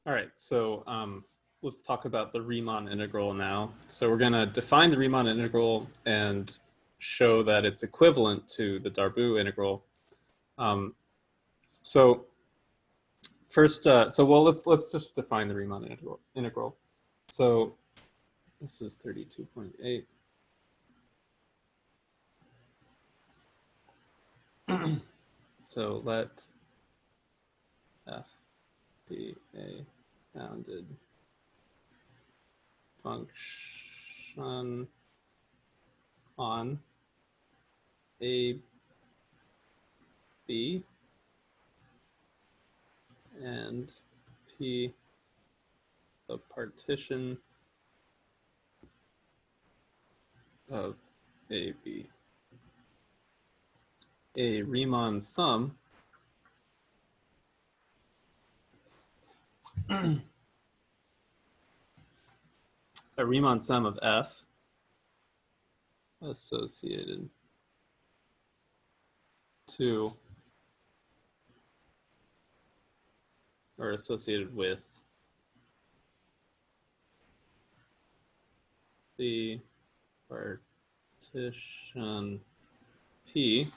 All right, so let's talk about the Riemann integral now. So we're going to define the Riemann integral and show that it's equivalent to the Darboux integral. So first, let's just define the Riemann integral. So this is 32.8. So let f be a bounded function on a b and p the partition of a b. A Riemann sum a Riemann sum of f associated to or associated with the partition P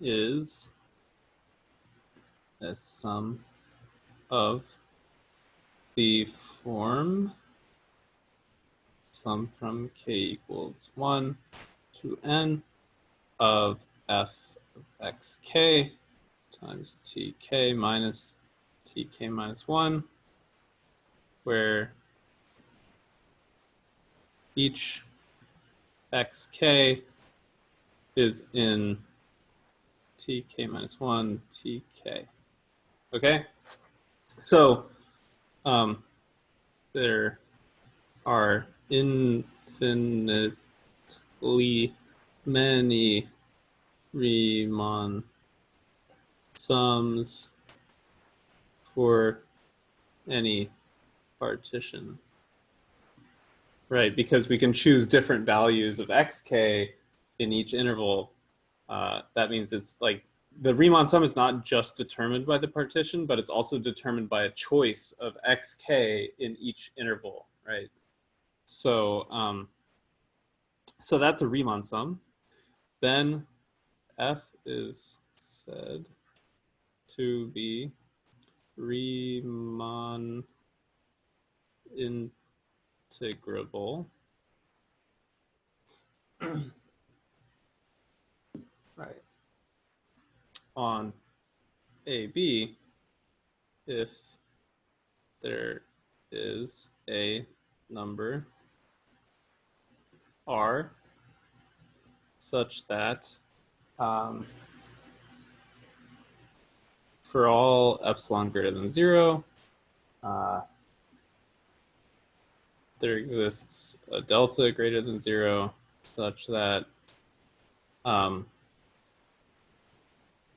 is a sum of the form sum from k equals 1 to n of f of xk times tk minus 1, where each xk is in tk minus 1 tk. Okay, so there are infinitely many Riemann sums for any partition, right? Because we can choose different values of xk in each interval. That means it's like the Riemann sum is not just determined by the partition, but it's also determined by a choice of xk in each interval, right? So, so that's a Riemann sum. Then f is said to be Riemann integrable. Right. On AB if there is a number R such that for all epsilon greater than 0, there exists a delta greater than 0 such that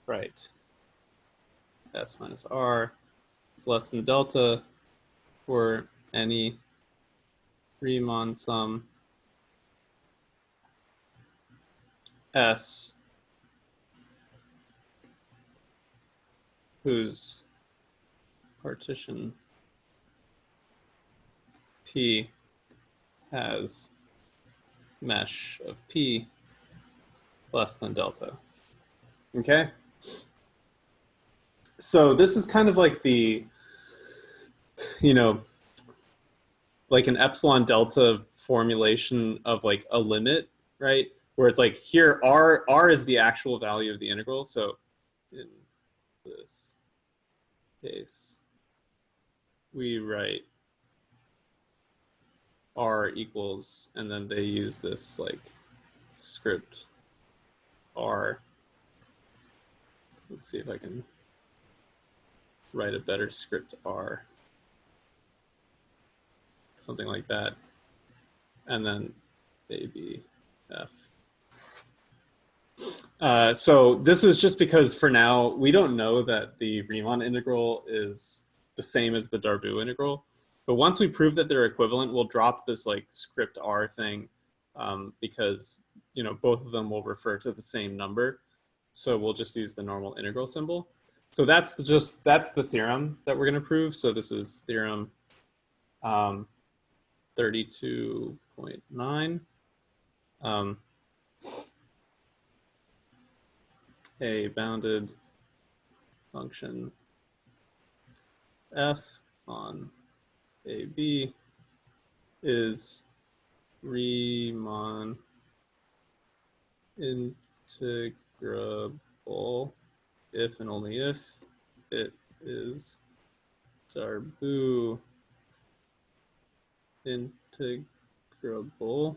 right, s minus r is less than delta for any Riemann sum S whose partition P has mesh of P less than delta. Okay? So this is kind of like the, you know, like an epsilon delta formulation of like a limit, right? Where it's like here R is the actual value of the integral. So in this case, we write R equals, and then they use this like script R. Let's see if I can write a better script R. Something like that. And then AB F. So this is just because for now, we don't know that the Riemann integral is the same as the Darboux integral. But once we prove that they're equivalent, we'll drop this like script R thing because, you know, both of them will refer to the same number. So we'll just use the normal integral symbol. so that's the theorem that we're going to prove. So this is theorem 32.9. A bounded function f on AB is Riemann integrable if and only if it is Darboux integrable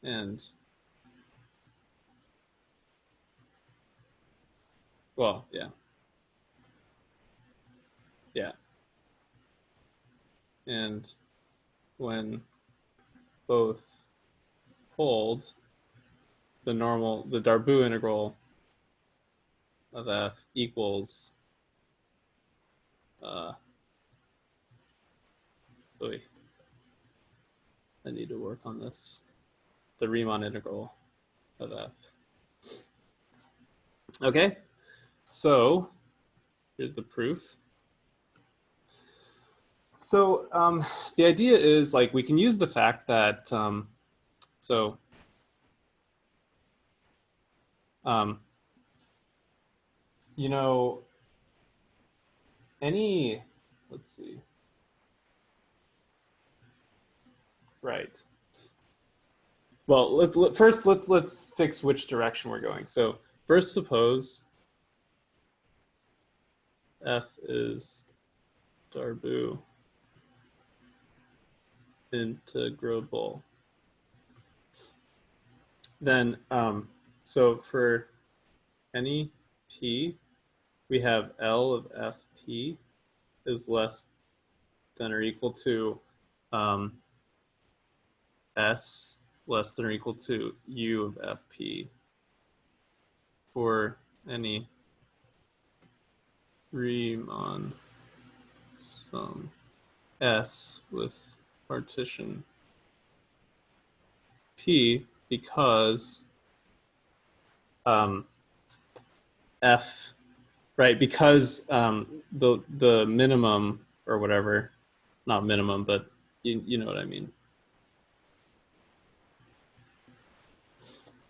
and well, yeah. And when both hold, the Darboux integral of f equals I need to work on this. The Riemann integral of f. Okay, so here's the proof. So the idea is like we can use the fact that you know, let's see. Right. Well, first let's fix which direction we're going. So first, suppose f is Darboux integrable. Then, so for any p, we have L of fp is less than or equal to s less than or equal to u of fp for any Riemann sum S with partition P, because F, right? Because the minimum or whatever, not minimum, but you know what I mean.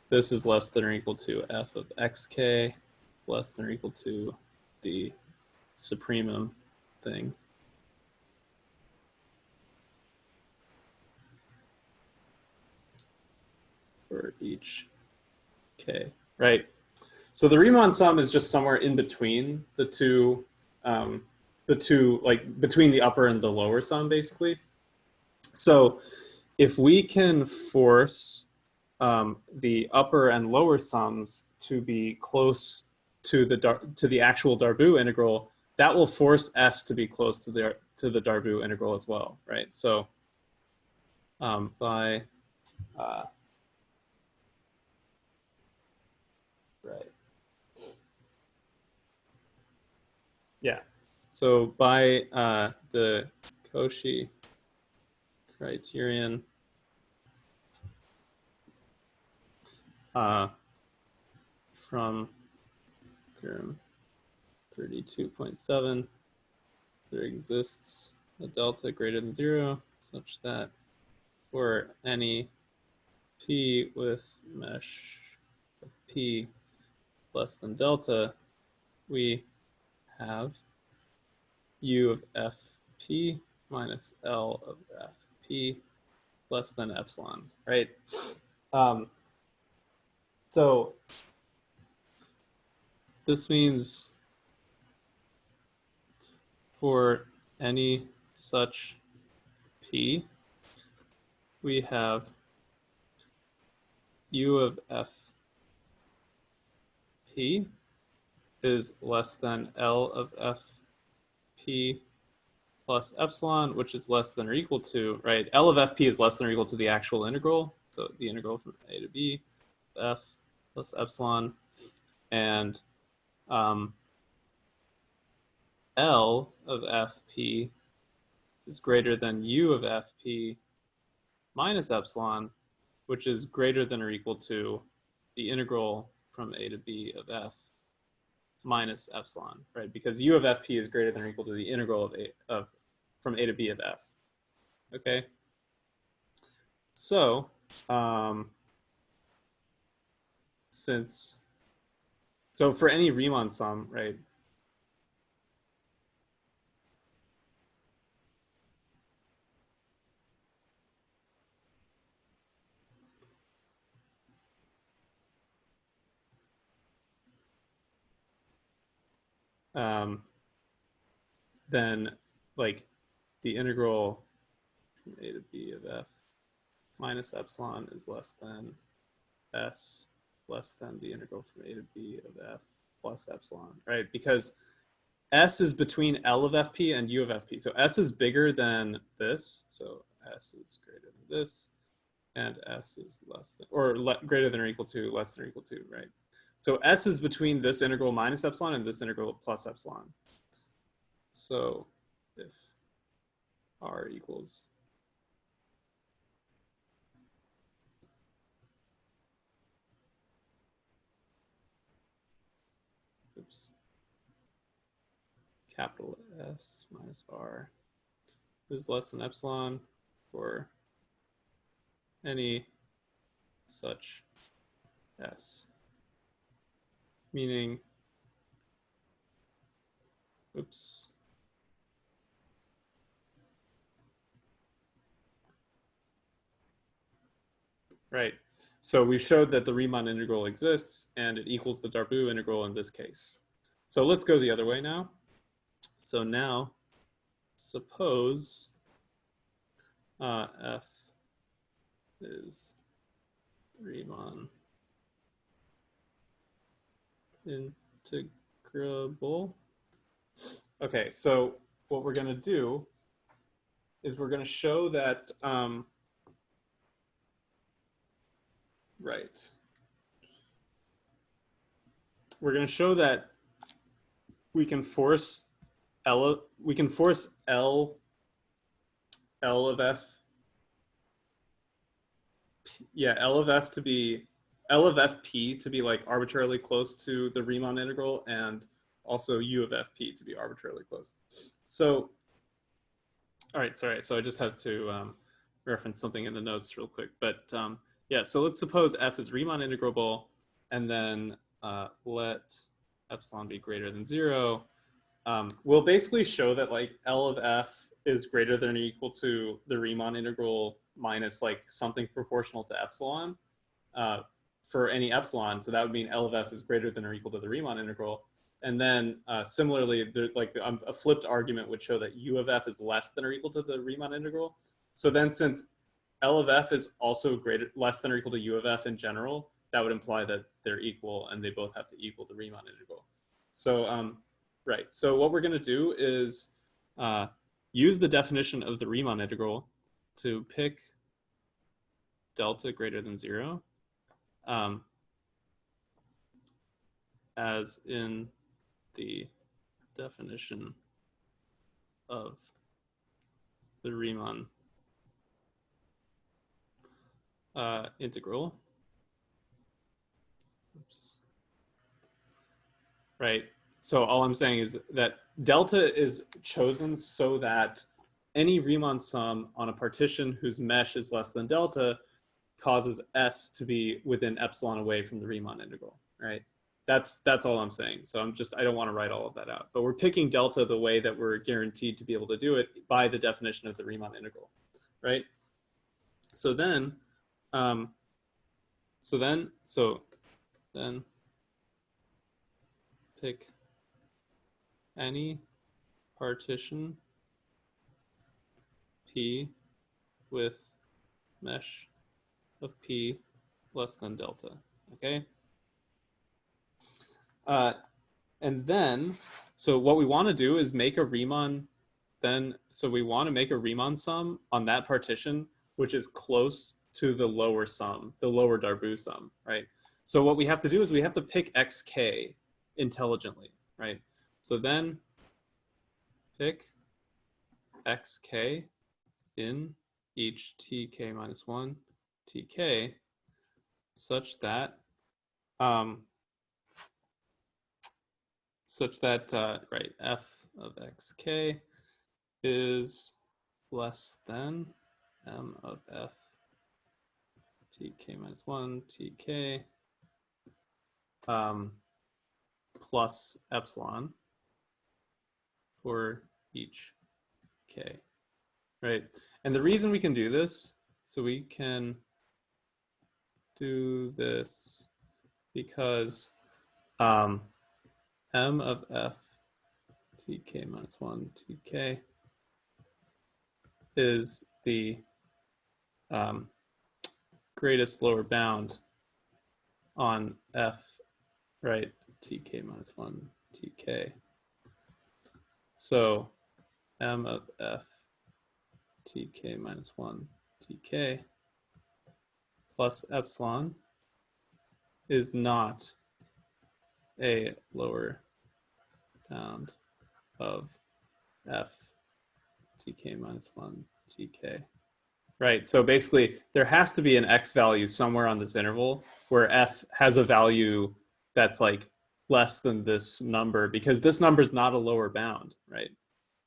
This is less than or equal to f of xk, less than or equal to the supremum thing. For each k, right? So the Riemann sum is just somewhere in between the two, like between the upper and the lower sum, basically. So if we can force the upper and lower sums to be close to the actual Darboux integral, that will force S to be close to the Darboux integral as well, right? So by right. Yeah. So by the Cauchy criterion, from theorem 32.7, there exists a delta greater than 0 such that for any p with mesh of p less than delta, we have u of fp minus L of fp less than epsilon, right? So this means for any such p, we have u of fp is less than L of fp plus epsilon, which is less than or equal to, right? L of fp is less than or equal to the actual integral. So the integral from a to b, f plus epsilon. And L of fp is greater than u of fp minus epsilon, which is greater than or equal to the integral from a to b of f minus epsilon, right? Because u of fp is greater than or equal to the integral of from a to b of f. Okay. So so for any Riemann sum, right? Then like the integral from a to b of f minus epsilon is less than s less than the integral from a to b of f plus epsilon, right? Because s is between L of fp and u of fp. So s is bigger than this. So s is greater than this, and s is less than, or greater than or equal to, less than or equal to, right? So s is between this integral minus epsilon and this integral plus epsilon. So if r equals capital S minus r is less than epsilon for any such s, meaning, oops, right. So we showed that the Riemann integral exists and it equals the Darboux integral in this case. So let's go the other way now. So now suppose f is Riemann integrable. Okay, so what we're going to do is we're going to show that, right. We're going to show that we can force L of f, yeah, L of f to be, L of fp to be like arbitrarily close to the Riemann integral, and also u of fp to be arbitrarily close. So, all right, sorry. So I just have to reference something in the notes real quick. But yeah, so let's suppose f is Riemann integrable, and then let epsilon be greater than 0. We'll basically show that like L of f is greater than or equal to the Riemann integral minus like something proportional to epsilon for any epsilon. So that would mean L of f is greater than or equal to the Riemann integral. And then similarly, like a flipped argument would show that u of f is less than or equal to the Riemann integral. So then since L of f is also less than or equal to u of f in general, that would imply that they're equal and they both have to equal the Riemann integral. So right, so what we're going to do is use the definition of the Riemann integral to pick delta greater than 0 as in the definition of the Riemann integral. Oops. Right. So all I'm saying is that delta is chosen so that any Riemann sum on a partition whose mesh is less than delta causes S to be within epsilon away from the Riemann integral, right? That's all I'm saying. So I don't want to write all of that out. But we're picking delta the way that we're guaranteed to be able to do it by the definition of the Riemann integral, right? So then pick any partition P with mesh of P less than delta, okay? And then, so what we want to do is make a Riemann so we want to make a Riemann sum on that partition, which is close to the lower sum, the lower Darboux sum, right? So what we have to do is we have to pick xk intelligently, right? So then pick xk in each tk minus 1 tk such that such that, right, f of xk is less than m of f tk minus 1 tk plus epsilon for each k, right? And the reason we can do this, so we can do this because m of f tk minus 1 tk is the greatest lower bound on f, right, tk minus 1 tk. So m of f tk minus 1 tk plus epsilon is not a lower bound of f tk minus 1 tk. Right, so basically there has to be an x value somewhere on this interval where f has a value that's like less than this number, because this number is not a lower bound, right?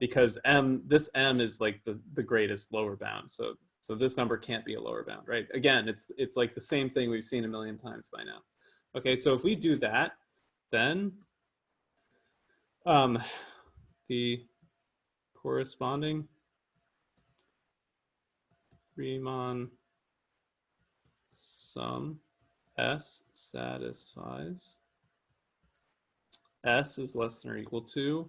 Because this m is like the greatest lower bound. So this number can't be a lower bound, right? Again, it's like the same thing we've seen a million times by now. Okay, so if we do that, then the corresponding Riemann sum S satisfies S is less than or equal to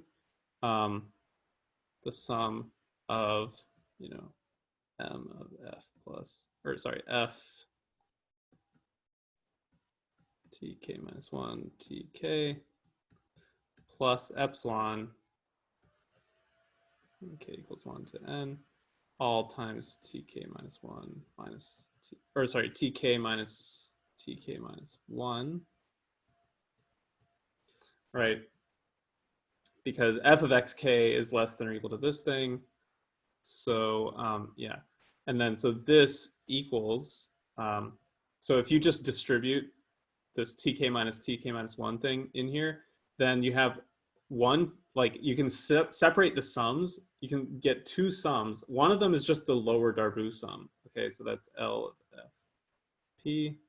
the sum of, m of f plus, or sorry, f tk minus 1 tk plus epsilon k equals 1 to n, all times tk minus 1 minus tk minus 1, right? Because f of xk is less than or equal to this thing. So yeah, and then so this equals, so if you just distribute this tk minus 1 thing in here, then you have one, like you can separate the sums. You can get two sums. One of them is just the lower Darboux sum. Okay, so that's L of f p.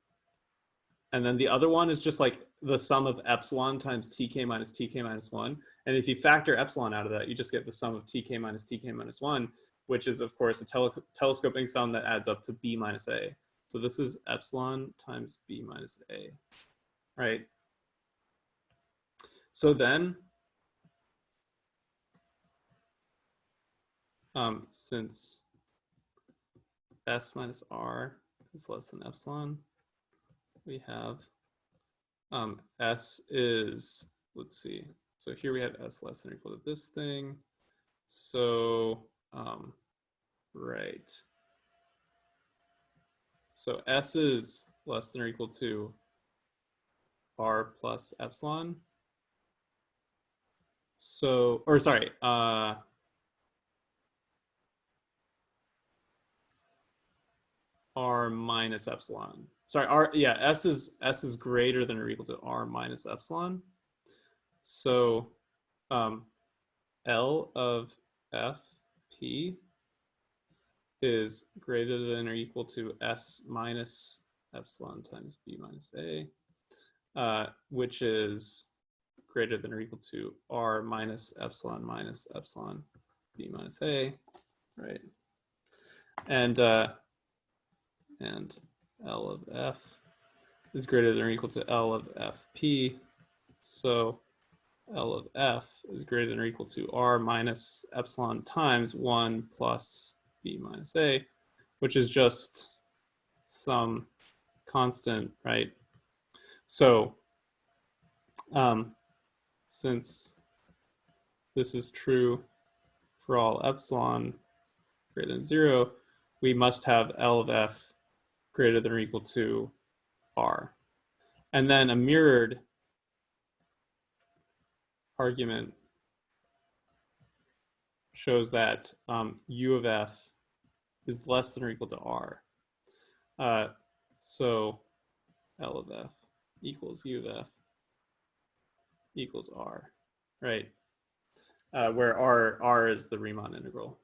And then the other one is just like the sum of epsilon times tk minus 1. And if you factor epsilon out of that, you just get the sum of tk minus 1, which is, of course, a telescoping sum that adds up to b minus a. So this is epsilon times b minus a, right? So then, since s minus r is less than epsilon, we have s is, let's see, so here we have s less than or equal to this thing. So, right. So s is less than or equal to r plus epsilon. So, or sorry, r minus epsilon. Sorry, s is greater than or equal to r minus epsilon. So L of f p is greater than or equal to s minus epsilon times b minus a, which is greater than or equal to r minus epsilon b minus a, right? And L of f is greater than or equal to L of fp. So L of f is greater than or equal to r minus epsilon times 1 plus b minus a, which is just some constant, right? So since this is true for all epsilon greater than 0, we must have L of f greater than or equal to r. And then a mirrored argument shows that u of f is less than or equal to r. So L of f equals u of f equals r. right? Where R is the Riemann integral.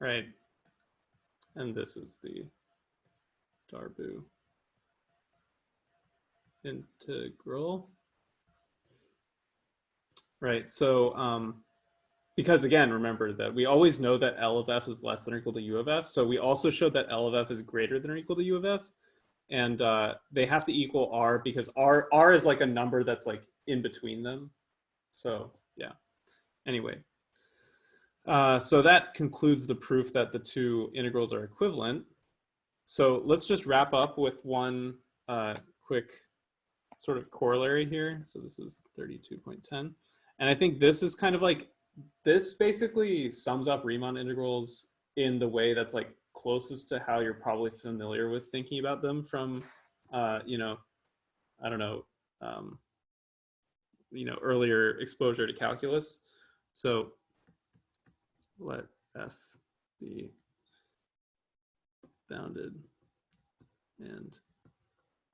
Right. And this is the Darboux integral. Right. So because again, remember that we always know that L of f is less than or equal to U of f. So we also showed that L of f is greater than or equal to U of f. And they have to equal R because R is like a number that's like in between them. So yeah. Anyway. So that concludes the proof that the two integrals are equivalent. So let's just wrap up with one quick sort of corollary here. So this is 32.10. And I think this is kind of like, this basically sums up Riemann integrals in the way that's like closest to how you're probably familiar with thinking about them from, you know, I don't know, you know, earlier exposure to calculus. So let f be bounded, and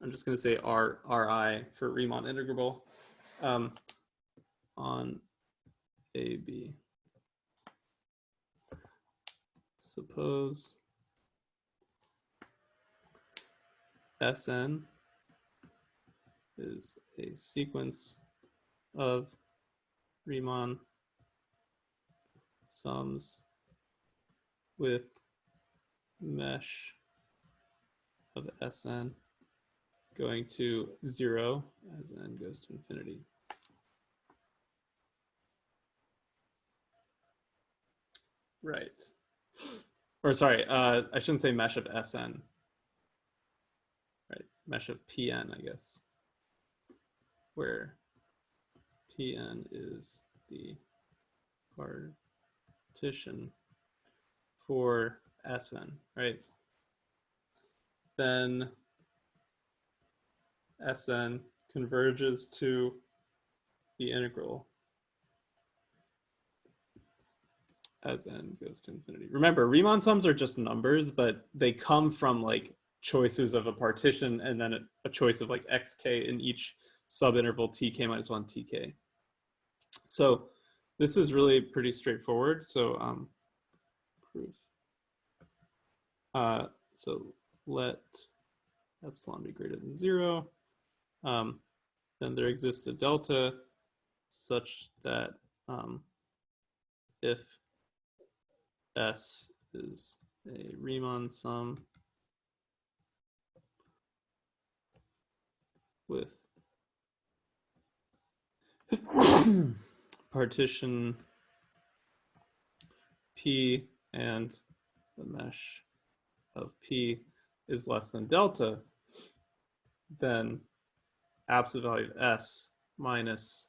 I'm just going to say Ri for Riemann integrable on AB. Suppose Sn is a sequence of Riemann sums with mesh of Sn going to 0 as n goes to infinity. Right. Or sorry, I shouldn't say mesh of Sn. Right, mesh of Pn, I guess, where Pn is the partition for Sn, right? Then Sn converges to the integral as n goes to infinity. Remember, Riemann sums are just numbers, but they come from like choices of a partition and then a choice of like xk in each subinterval tk minus 1 tk. So this is really pretty straightforward. So proof. So let epsilon be greater than 0. Then there exists a delta such that if S is a Riemann sum with partition P and the mesh of P is less than delta, then absolute value of S minus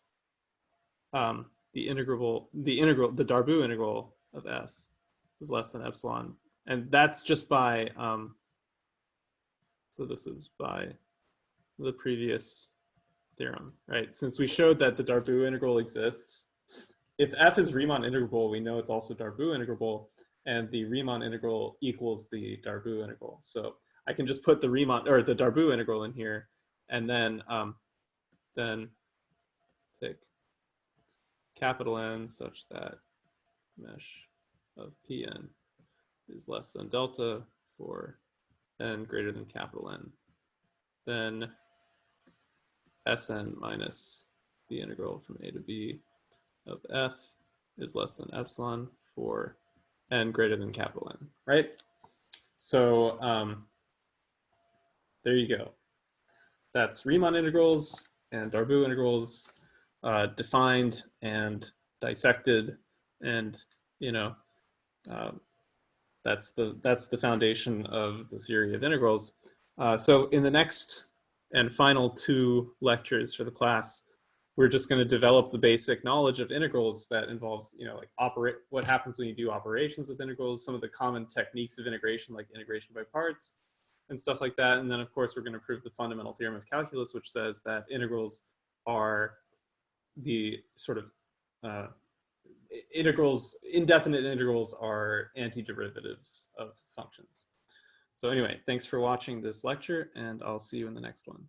the Darboux integral of F is less than epsilon. And that's just by, so this is by the previous theorem, right? Since we showed that the Darboux integral exists, if F is Riemann integrable, we know it's also Darboux integrable, and the Riemann integral equals the Darboux integral. So I can just put the Riemann or the Darboux integral in here, and then pick capital N such that mesh of Pn is less than delta for n greater than capital N. Then Sn minus the integral from a to b of f is less than epsilon for n greater than capital N, right? So there you go. That's Riemann integrals and Darboux integrals defined and dissected, and you know that's the foundation of the theory of integrals. So in the next and final 2 lectures for the class, we're just going to develop the basic knowledge of integrals that involves, you know, like what happens when you do operations with integrals, some of the common techniques of integration, like integration by parts and stuff like that. And then of course, we're going to prove the fundamental theorem of calculus, which says that integrals are the sort of indefinite integrals are antiderivatives of functions. So anyway, thanks for watching this lecture, and I'll see you in the next one.